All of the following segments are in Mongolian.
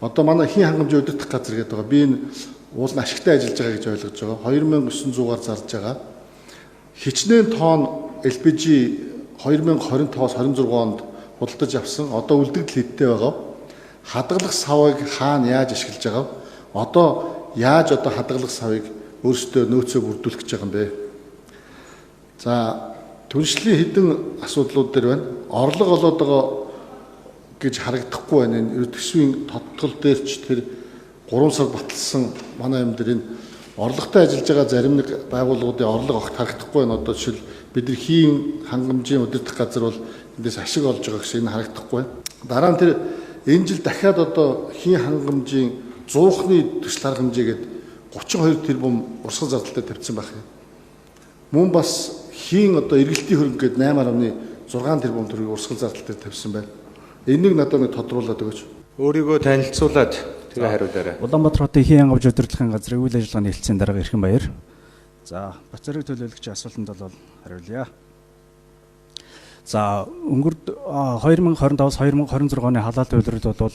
Одоо манай хийн хангамжийн удирдах газар гэдэг байгаа. Би энэ уулын ашигтай ажиллаж байгаа гэж ойлгож байгаа. 2900-аар зарж байгаа. Хичнээн тонн LPG 2025-аас 26 онд худалдаж авсан. Одоо үлдэгдэл хэдтэй байгаа. Хадгалах савыг хаана яаж ашиглаж байгаа? Одоо яаж хадгалах савыг өөрсдөө нөөцөө бүрдүүлэх гэж байгаа юм бэ? За, түншлэлийн хэдэн асуудлууд дээр байна. Орлого олоод байгаа гэж харагдахгүй байна. Энэ төсвийн тодтгол дээр ч тэр 3 сар баталсан манай юм дээр энэ орлоготой ажиллаж байгаа зарим нэг байгууллагуудын орлого огт харагдахгүй байна. Одоо жишээл бидний хийн хангамжийн удирдах газар бол эндээс ашиг олж байгаа гэсэн энэ харагдахгүй байна. Дараа нь тэр энэ жил дахиад хийн хангамжийн 100-ны төсөл арга хэмжээгээд 32 тэрбум урсгал зардалтай тавьсан байх юм. Мөн бас хийн эргэлтийн хөрөнгө гээд 8.6 тэрбум төгрөгийг урсгал зардалтай тавьсан байна. Энийг надад нэг тодруулаад өгөөч. Өөрийгөө танилцуулаад тэгээ хариулаарай. Улаанбаатар хотын хийн хангамж удирдлагын газрын үйл ажиллагааны хэлтсийн дарга Эрхэн Баяр. За, Бацарыг төлөөлөгчийн асуултанд бол хариулъя. За, өнгөрд 2025-аас 2026 оны халаалт үйлрэлд бол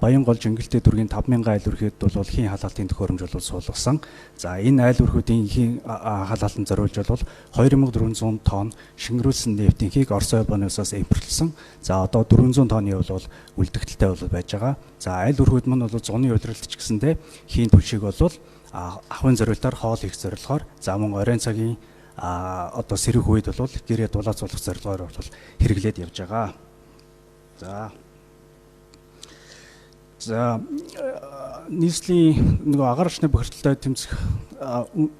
Баянгол Жингэлтэй дүргийн 5000 айл өрхөд бол хийн халаалтын төхөөрөмж бол суулгасан. За, энэ айл өрхүүдийн хийн халаалтанд зориулж бол 2400 тонн шингэрүүлсэн нефтийн хийг Орос улсаас импортлсон. За, одоо 400 тонны бол үлдэгдэлтэй бол байж байгаа. За, айл өрхүүд мань бол зуны үйлрэлт ч гэсэндээ хийн түлшийг бол ахын зориултаар хоол хийх зорилгоор за мөн оройн цагийн сэрэх үед бол гэрээ дулаацуулах зорилгоор бол хэрэглээд явж байгаа. За нийслэлийн нөгөө агаар орчны бохирдолтой тэмцэх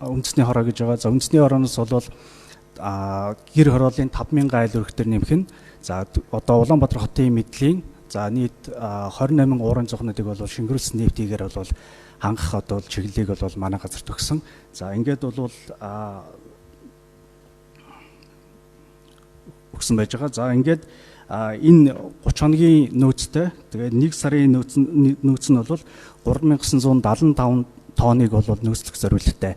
үндэсний хороо гэж байгаа. За үндэсний хорооноос бол гэр хорооллын 5000 айл өрхтөр нэмэх нь за одоо Улаанбаатар хотын мэдлийн за нийт 28 уурын цохнуудыг бол шингэрүүлсэн нефтийгээр бол хангах чиглэлийг бол манай газар төгсөн. За ингээд бол өгсөн байж байгаа. За ингээд энэ 30 хоногийн нөөцтэй тэгээд 1 сарын нөөц нь бол 3975 тонныг бол нөөцлөх зорилттой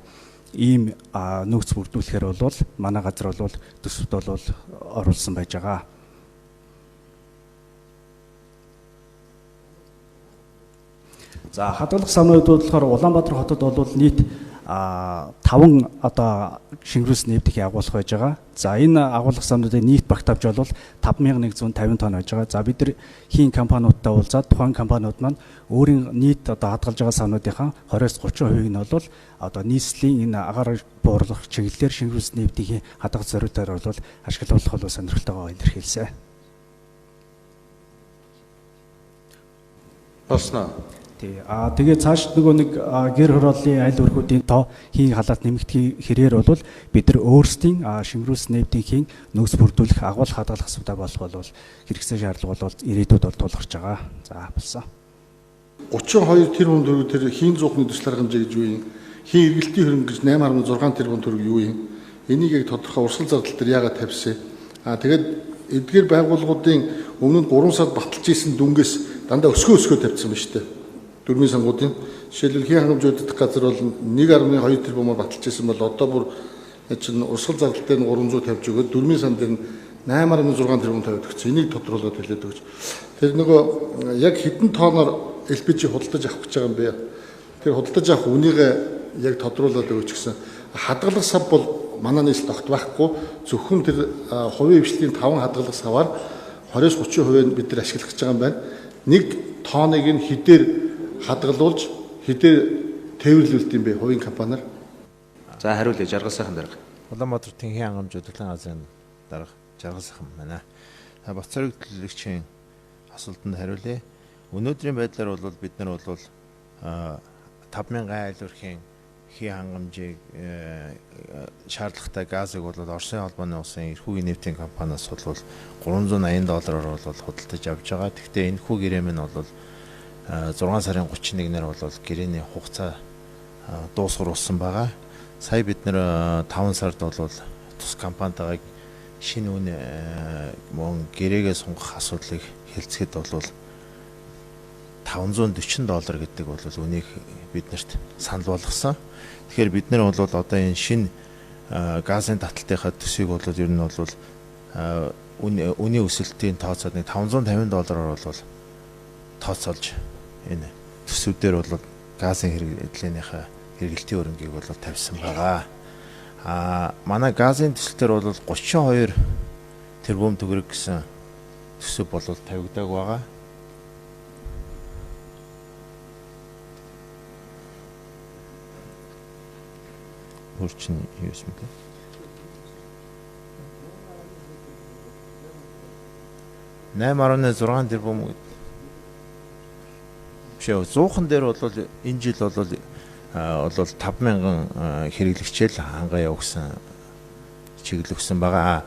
ийм нөөц бүрдүүлэхээр бол манай газар бол төсөвт бол оруулсан байж байгаа. За хадгалах савнууд болохоор Улаанбаатар хотод бол нийт 5 шингэрүүлсэн нефтийг агуулах байж байгаа. За энэ агуулгах савнуудын нийт багтаавч бол 5150 тонн байж байгаа. За бид нар хийн компаниудтай уулзаад тухайн компаниуд маань өөрийн нийт хадгалж байгаа савнуудынхаа 20-30% нь бол нийслэлийн энэ агаар буурлах чиглэлээр шингэрүүлсэн нефтийн хадгалах зорилтоор бол ашиглуулах бол сонирхолтойгоо илэрхийлсэн. Босноо. Тэгээ цааш нөгөө нэг гэр хорооллын айл өрхүүдийн тоо хийн халаалт нэмэгдэх хэрээр бол бид нар өөрсдийн шингэрүүлсэн нефтийн хийн нөөц бүрдүүлэх агуулгах хадгалах асуудал болох бол хэрэгцээ шаардлага бол ирээдүйд бол тулгарч байгаа. За болсон. 32 тэрбум төгрөг тэр хийн зуухны төсөл арга хэмжээ гэж юу юм? Хийн эргэлтийн хөрөнгө гэж 8.6 тэрбум төгрөг юу юм? Энийг яг тодорхой урсгал зардал дээр яагаад тавьсан? Тэгээд эдгээр байгууллагуудын өмнө нь 3 сард баталж исэн дүнгээс дандаа өсгөө тавьсан ба штэ. Дөрмийн сангуудын жишээлбэл хийн хангамж удирдах газар бол 1.2 тэрбумаар баталж исэн бол одоо бүр чинь урсгал зардалтай нь 350 өгөөд дөрмийн сан дээр нь 8.6 тэрбум тавьдаг гэсэн. Энийг тодруулаад хэлээд өгч. Тэр нөгөө яг хэдэн тоноор LPG худалдаж авах гэж байгаа юм бэ? Тэр худалдаж авах үнийг яг тодруулаад өгч гэсэн. Хадгалах сав бол манай нийслэлд огт байхгүй. Зөвхөн тэр хувийн хвшлийн 5 хадгалах саваар 20-30% нь бид нар ашиглах гэж байгаа юм байна. 1 тонныг нь хэдээр хадгалуулж хэдээр тээвэрлүүлт юм бэ хувийн компаниар? За хариулъя жаргал сайхан дарга. Улаанбаатар хийн хангамж удирдлагын газрын дарга жаргал сайхан байна. Бацарыг төлөөлөгчийн асуултанд хариулъя. Өнөөдрийн байдлаар бол бид нар бол 5000 айл өрхийн хийн хангамжийг шаардлагатай газыг бол Оросын холбооны улсын эрхүүгийн нефтийн компаниас бол $380 бол худалдаж авч байгаа. Гэхдээ энэ хүү гэрээ минь бол 6 сарын 31-нд бол гэрээний хугацаа дуусгаруулсан байгаа. Сая бид нэр 5 сард бол тус компанитайгаа шинэ үн мөн гэрээгээ сунгах асуудлыг хэлцгээд бол $540 гэдэг бол үнийг биднэрт санал болгосон. Тэгэхээр бид нар бол одоо энэ шинэ газын таталтынхаа төсвийг бол ер нь бол үнийн өсөлтийн тооцоод $550 бол тооцоолж энэ төсөвдөр бол газын хэрэглээнийхээ хэрэглэлтийн хөрөнгийг бол тавьсан байгаа. Манай газын төсөл дээр бол 32 тэрбум төгрөг гэсэн төсөв бол тавигдааг байгаа. Хөрчин юу юм бэ? 8.6 тэрбум шээ 100хан дээр бол энэ жил бол 5,000 хэрэглэгчээл хангаа явуулсан чиглэлсэн байгаа.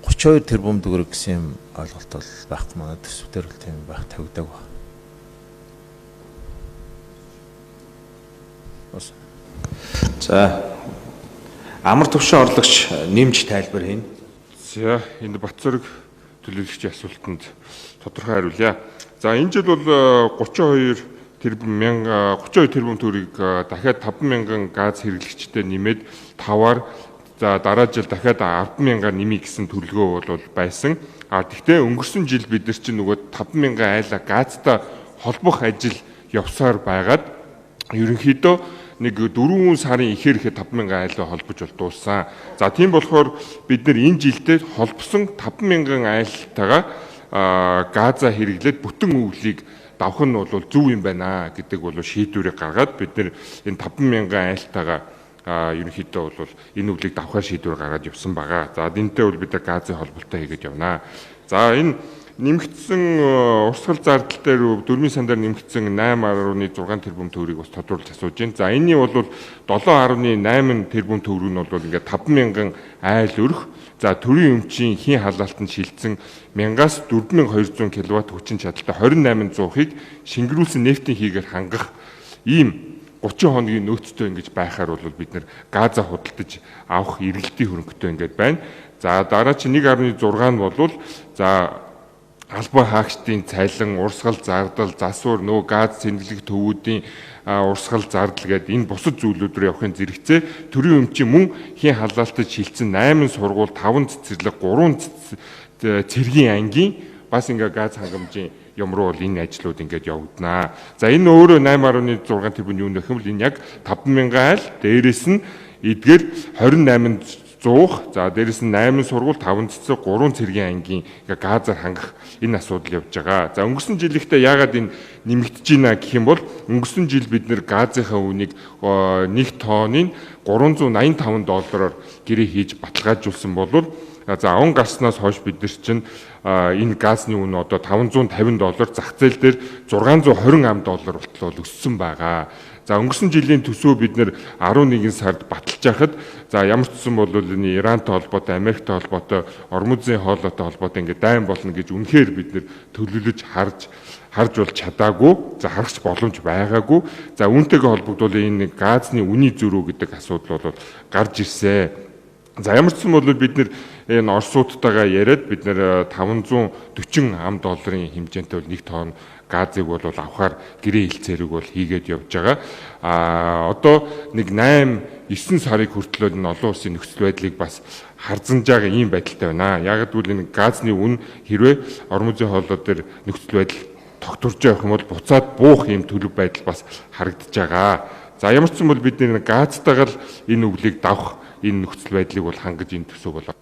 32 тэрбум төгрөг гэсэн юм ойлголт бол байхгүй манай төсөвдөр бол тийм байх тавигдаг ба. За амар төвшин орлогч нэмж тайлбар хийн. За энэ Батцэрэг төлөөлөгчийн асуултанд тодорхой хариулъя. За энэ жил бол 32 тэрбум төгрөгийг дахиад 5,000 газ хэрэглэгчтэй нэмээд 5-аар за дараа жил дахиад 10,000-аар нэмье гэсэн төлөвлөгөө бол байсан. Тэгвэл өнгөрсөн жил бид нар чинь нөгөө 5,000 айлаа газтай холбох ажил явсаар байгаад ерөнхийдөө нэг 4 сарын ихээр 5,000 айлаа холбож дууссан. За тийм болохоор бид нар энэ жилдээ холбосон 5,000 айлтайгаа газа хэрэглээд бүтэн өвлийг давх нь бол зөв юм байна гэдэг бол шийдвэрийг гаргаад бид нар энэ 5,000 айлтайгаа ерөнхийдөө бол энэ өвлийг давхаар шийдвэр гаргаад явсан байгаа. За энэтэй бол бид газын холболтоо хийгээд явнаа. За энэ нэмэгдсэн урсгал зардал дээр дөрмийн сан дээр нэмэгдсэн 8.6 тэрбум төгрөгийг бас тодруулж асууж байна. За энэний бол 7.8 тэрбум төгрөг нь бол ингээд 5,000 айл өрх. За төрийн өмчийн хийн халаалтанд шилжсэн 1000-аас 4200 кВт хүчин чадалтай 2800-ыг шингэрүүлсэн нефтийн хийгээр хангах ийм 30 хоногийн нөөцтэй ингэж байхаар бол бид нэр газа худалдаж авах эргэлтийн хөрөнгөтэй ингээд байна. За дараа чи 1.6 нь бол за албан хаагчдын цалин, урсгал зардал, засвар, нөгөө газ цэнгэлэг төвүүдийн урсгал зардал гэдэг энэ бусад зүйлүүд рүү явахын зэрэгцээ төрийн өмчийн мөн хийн халаалтад шилжсэн 8 сургууль, 5 цэцэрлэг, 3 цэргийн ангийн бас ингээ газ хангамжийн юм руу бол энэ ажлууд ингээд явагдана. За энэ өөрөө 8.6 тэрбум юу нөх юм бол энэ яг 5,000 айл, дээрээс нь эдгээр 28 за дээрэс нь 8 сургууль, 5 цэцэг, 3 цэргийн ангийн газар хангах энэ асуудал явж байгаа. За өнгөрсөн жилийнхтэй яагаад энэ нэмэгдэж байна гэх юм бол өнгөрсөн жил бид нэр газынхаа үнийг 1 тонныг $385 гэрээ хийж баталгаажуулсан болвол за он гарснаас хойш бид нар чинь энэ газны үн одоо $550 зах зээл дээр $620 болтол өссөн байгаа. За өнгөрсөн жилийн төсөө бид нэр 11 сард баталж байхад за ямар ч гэсэн бол энэ Ирантай холбоотой, Америктэй холбоотой, Ормон Зүйн хоолойтой холбоотой ингээд дайн болно гэж үнэхээр бид нэр төлөвлөж харж бол чадаагүй. За харах боломж байгаагүй. За үүнтэйгээ холбогдвол энэ газны үнийн зөрүү гэдэг асуудал бол гарч ирсэн. За ямар ч юм бол бид нэр энэ Оросуудтайгаа яриад бид нэр $540 хэмжээтэй бол 1 тонн газыг бол авахар гэрээ хилцээрийг бол хийгээд явж байгаа. Одоо нэг 8-9 сарын хүртэл энэ олон улсын нөхцөл байдлыг бас харзанж байгаа ийм байдалтай байна. Яг гэвэл энэ газны үн хэрвээ Ормон Зүйн хоолой дээр нөхцөл байдал тогтворж явах юм бол буцаад буух ийм төлөв байдал бас харагдаж байгаа. За ямар ч юм бол бид энэ газтайгаар энэ өвлийг давах энэ нөхцөл байдлыг бол хангаж энэ төсөв болоо.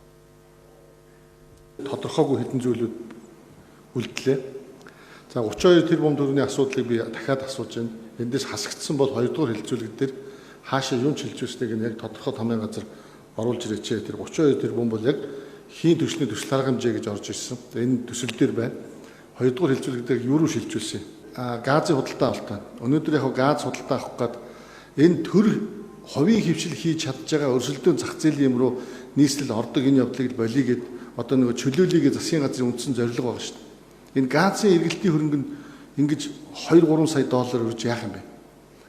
Тодорхойгүй хэдэн зүйлүүд үлдлээ. За 32 тэрбум төгрөгийн асуудлыг би дахиад асууж байна. Эндээс хасагдсан бол 2 дугаар хилцүүлэг дээр хаашаа юу шилжүүлснэг нь яг тодорхой томьёон газар оруулж ирээч. Тэр 32 тэрбум бол яг хийн түвшний төсөл арга хэмжээ гэж орж ирсэн. Энэ төсөл дээр байна. 2 дугаар хилцүүлэг дээр юу руу шилжүүлсэн? Газын худалдаа авалтаа. Өнөөдөр яг газ худалдаа авах гээд энэ төр хувийн хөвшил хийж чадж байгаа өрсөлдөөн зах зээлийн юм руу нийслэл ордог энэ явдлыг болиё гэд одоо нөгөө чөлөөллийг засгийн газрын үндсэн зорилго байгаа шүү дээ. Энэ газын эргэлтийн хөрөнгө нь ингэж 2-3 сая доллар өрж яах юм бэ?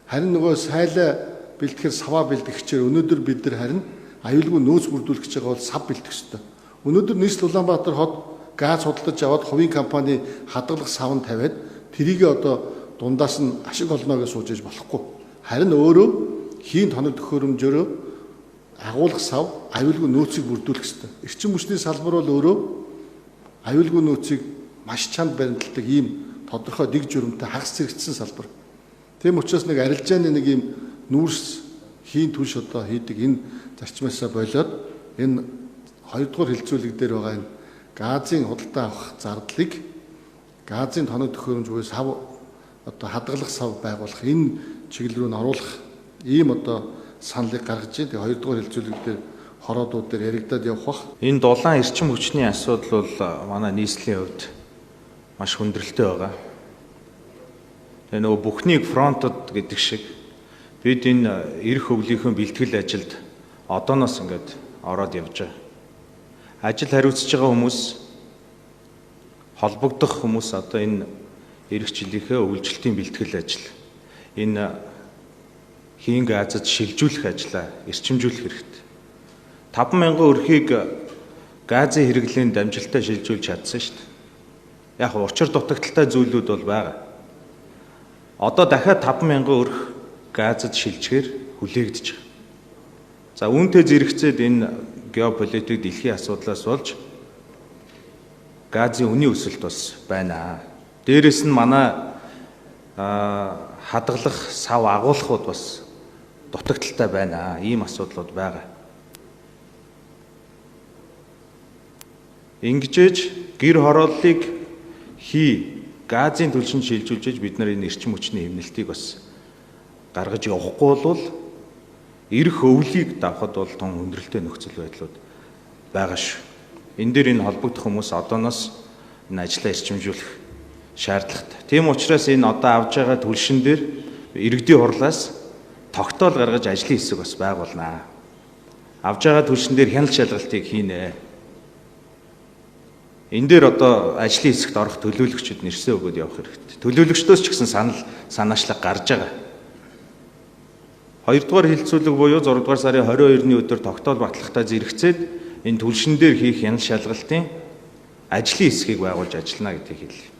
Харин нөгөө сайлаа бэлтгэхэр саваа бэлтгэгчээр өнөөдөр бид нар харин аюулгүй нөөц бүрдүүлэх гэж байгаа бол сав бэлтгэх ёстой. Өнөөдөр нийслэл Улаанбаатар хот газ худалдаж аваад хувийн компани хадгалах сав нь тавиад тэрийг одоо дундаас нь ашиг олно гэж сууж иж болохгүй. Харин өөрөө хийн тоног төхөөрөмжөөрөө агуулгах сав аюулгүй нөөцийг бүрдүүлэх ёстой. Эрчим хүчний салбар бол өөрөө аюулгүй нөөцийг маш чанд баримталдаг ийм тодорхой дэг журамтай хагас зэрэгцсэн салбар. Тийм учраас нэг арилжааны нэг юм нүүрс хийн түлш одоо хийдэг энэ зарчмаасаа болоод энэ хоёрдугаар хилцүүлэг дээр байгаа энэ газын худалдаа авах зардлыг газын тоног төхөөрөмж буюу сав одоо хадгалах сав байгуулах энэ чиглэл рүү н оруулах ийм одоо саналыг гаргаж байна. Тэгээ хоёрдугаар хилцүүлэг дээр хороодууд дээр яригадад явах бах. Энэ дулаан эрчим хүчний асуудал бол манай нийслэлийн хувьд маш хүндрэлтэй байгаа. Тэгээ нөгөө бүхнийг фронтод гэдэг шиг бид энэ эрх өвлийнхөө бэлтгэл ажилд одооноос ингээд ороод явж байгаа. Ажил хариуцж байгаа хүмүүс, холбогдох хүмүүс одоо энэ эрх жилийнхээ өвлжилтийн бэлтгэл ажил, энэ хийн газад шилжүүлэх ажлаа эрчимжүүлэх хэрэгтэй. 5,000 өрхийг газын хэрэглээнд дамжилтаа шилжүүлж чадсан шүү дээ. Яг учир дутагдaltaй зүйлүүд бол байгаа. Одоо дахиад 5,000 өрх газад шилжгээр хүлээгдэж байгаа. За үүнтэй зэрэгцээд энэ геополитик дэлхийн асуудлаас болж газын үнийн өсөлт бас байна. Дээрээс нь манай хадгалах, сав агуулгууд бас дутагдaltaй байна. Ийм асуудлууд байгаа. Ингэжээж гэр хорооллыг газын түлшинд шилжүүлж бид нар энэ эрчим хүчний хэмнэлтийг бас гаргаж явахгүй бол эрх өвлийг давхад бол тун хүндрэлтэй нөхцөл байдлууд байгаа шүү. Энэ дээр энэ холбогдох хүмүүс одооноос энэ ажлаа эрчимжүүлэх шаардлагатай. Тийм учраас энэ одоо авж байгаа түлшин дээр иргэдийн хурлаас тогтоол гаргаж ажлын хэсэг бас байгуулнаа. Авж байгаа түлшин дээр хяналт шалгалтыг хийнэ. Энэ дээр одоо ажлын хэсэгт орох төлөөлөгчид нэрсээ өгөөд явах хэрэгтэй. Төлөөлөгчдөөс ч гэсэн санаачлаг гарч байгаа. 2 дугаар хилцүүлэг буюу 6 дугаар сарын 22-ны өдөр тогтоол батлагтай зэрэгцээд энэ түлшин дээр хийх хяналт шалгалтын ажлын хэсгийг байгуулж ажиллана гэдгийг хэллээ.